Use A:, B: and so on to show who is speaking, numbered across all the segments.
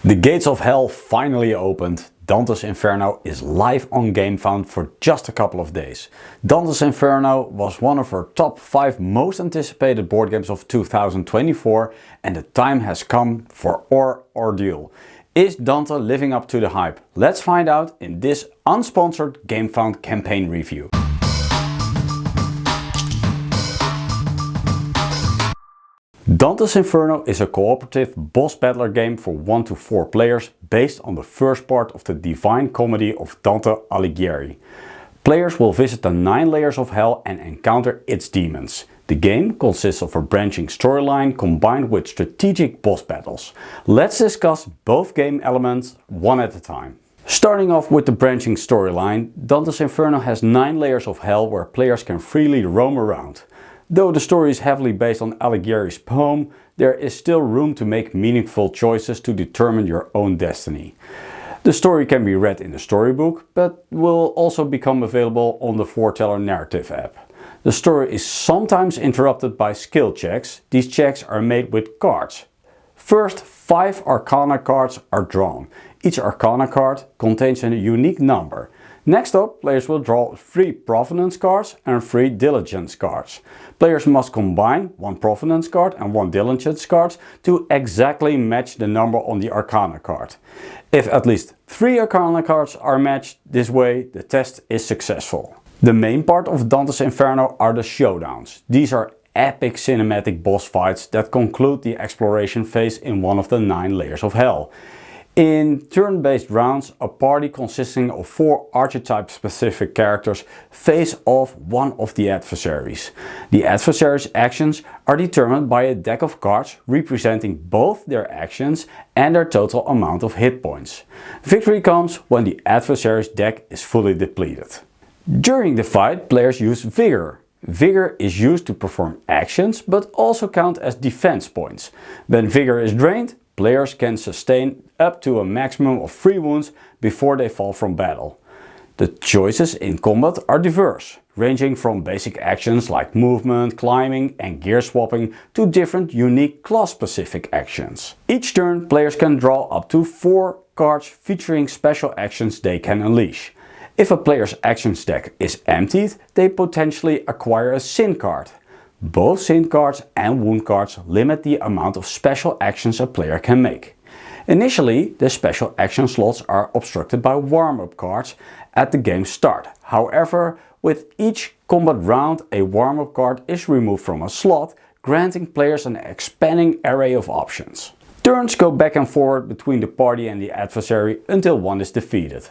A: The gates of hell finally opened. Dante's Inferno is live on Gamefound for just a couple of days. Dante's Inferno was one of our top 5 most anticipated board games of 2024 and the time has come for our ordeal. Is Dante living up to the hype? Let's find out in this unsponsored Gamefound campaign review. Dante's Inferno is a cooperative boss battler game for 1 to 4 players based on the first part of the Divine Comedy of Dante Alighieri. Players will visit the 9 layers of hell and encounter its demons. The game consists of a branching storyline combined with strategic boss battles. Let's discuss both game elements one at a time. Starting off with the branching storyline, Dante's Inferno has 9 layers of hell where players can freely roam around. Though the story is heavily based on Alighieri's poem, there is still room to make meaningful choices to determine your own destiny. The story can be read in the storybook, but will also become available on the Foreteller narrative app. The story is sometimes interrupted by skill checks. These checks are made with cards. First, 5 Arcana cards are drawn. Each Arcana card contains a unique number. Next up, players will draw 3 Provenance cards and 3 Diligence cards. Players must combine 1 Provenance card and 1 Diligence card to exactly match the number on the Arcana card. If at least 3 Arcana cards are matched this way, the test is successful. The main part of Dante's Inferno are the showdowns. These are epic cinematic boss fights that conclude the exploration phase in one of the 9 layers of hell. In turn-based rounds, a party consisting of 4 archetype-specific characters face off one of the adversaries. The adversary's actions are determined by a deck of cards representing both their actions and their total amount of hit points. Victory comes when the adversary's deck is fully depleted. During the fight, players use Vigor. Vigor is used to perform actions but also count as defense points. When Vigor is drained, players can sustain up to a maximum of 3 wounds before they fall from battle. The choices in combat are diverse, ranging from basic actions like movement, climbing and gear swapping to different unique class-specific actions. Each turn, players can draw up to 4 cards featuring special actions they can unleash. If a player's action stack is emptied, they potentially acquire a Sin card. Both Sin cards and Wound cards limit the amount of special actions a player can make. Initially, the special action slots are obstructed by warm-up cards at the game's start. However, with each combat round, a warm-up card is removed from a slot, granting players an expanding array of options. Turns go back and forward between the party and the adversary until one is defeated.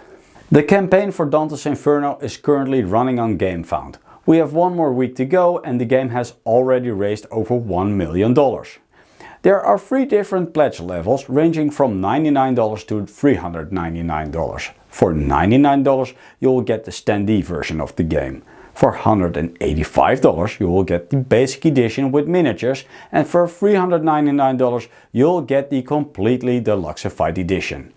A: The campaign for Dante's Inferno is currently running on Gamefound. We have 1 more week to go and the game has already raised over $1 million. There are 3 different pledge levels ranging from $99 to $399. For $99 you will get the standee version of the game. For $185 you will get the basic edition with miniatures and for $399 you'll get the completely deluxeified edition.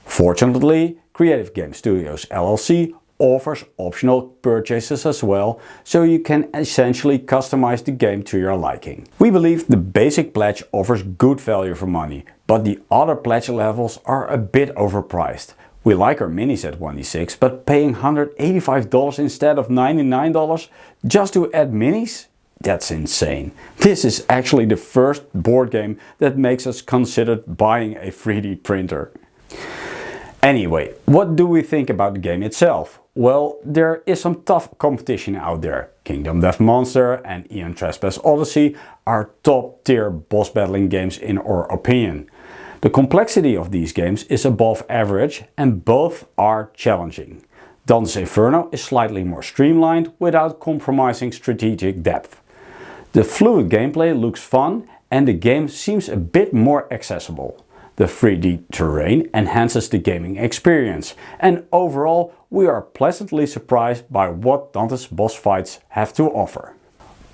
A: Fortunately, Creative Game Studios LLC offers optional purchases as well, so you can essentially customize the game to your liking. We believe the basic pledge offers good value for money, but the other pledge levels are a bit overpriced. We like our minis at $1d6, but paying $185 instead of $99 just to add minis? That's insane. This is actually the first board game that makes us consider buying a 3D printer. Anyway, what do we think about the game itself? Well, there is some tough competition out there. Kingdom Death Monster and Eon Trespass Odyssey are top tier boss battling games in our opinion. The complexity of these games is above average and both are challenging. Dante's Inferno is slightly more streamlined without compromising strategic depth. The fluid gameplay looks fun and the game seems a bit more accessible. The 3D terrain enhances the gaming experience, and overall we are pleasantly surprised by what Dante's boss fights have to offer.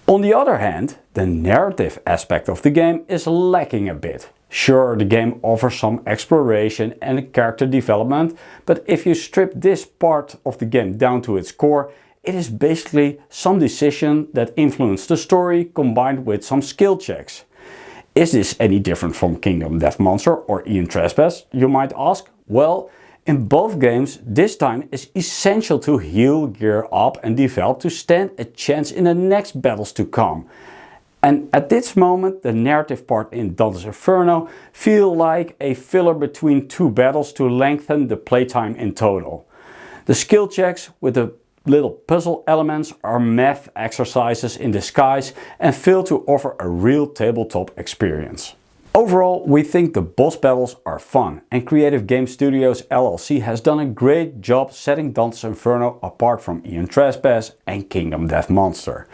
A: On the other hand, the narrative aspect of the game is lacking a bit. Sure, the game offers some exploration and character development, but if you strip this part of the game down to its core, it is basically some decision that influence the story combined with some skill checks. Is this any different from Kingdom Death Monster or Ian Trespass, you might ask? Well, in both games, this time is essential to heal, gear up and develop to stand a chance in the next battles to come. And at this moment, the narrative part in Dante's Inferno feel like a filler between two battles to lengthen the playtime in total. The skill checks with the little puzzle elements are math exercises in disguise and fail to offer a real tabletop experience. Overall, we think the boss battles are fun, and Creative Game Studios LLC has done a great job setting Dante's Inferno apart from Ian Trespass and Kingdom Death Monster.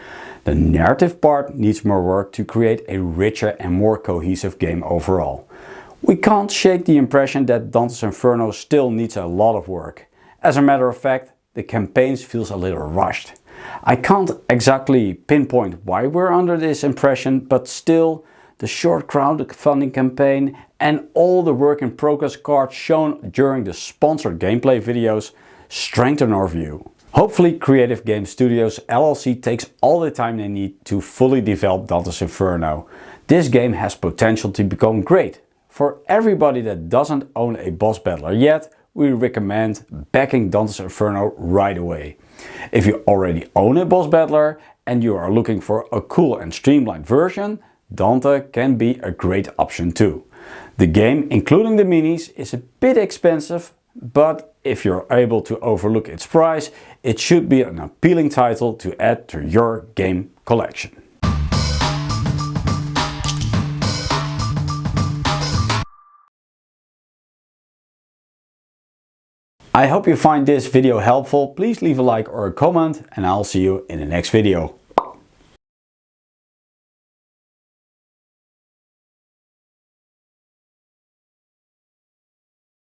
A: The narrative part needs more work to create a richer and more cohesive game overall. We can't shake the impression that Dante's Inferno still needs a lot of work. As a matter of fact, the campaign feels a little rushed. I can't exactly pinpoint why we're under this impression, but still, the short crowdfunding campaign and all the work in progress cards shown during the sponsored gameplay videos strengthen our view. Hopefully Creative Game Studios LLC takes all the time they need to fully develop Dante's Inferno. This game has potential to become great. For everybody that doesn't own a boss battler yet, we recommend backing Dante's Inferno right away. If you already own a boss battler and you are looking for a cool and streamlined version, Dante can be a great option too. The game, including the minis, is a bit expensive, but if you're able to overlook its price, it should be an appealing title to add to your game collection. I hope you find this video helpful. Please leave a like or a comment and I'll see you in the next video.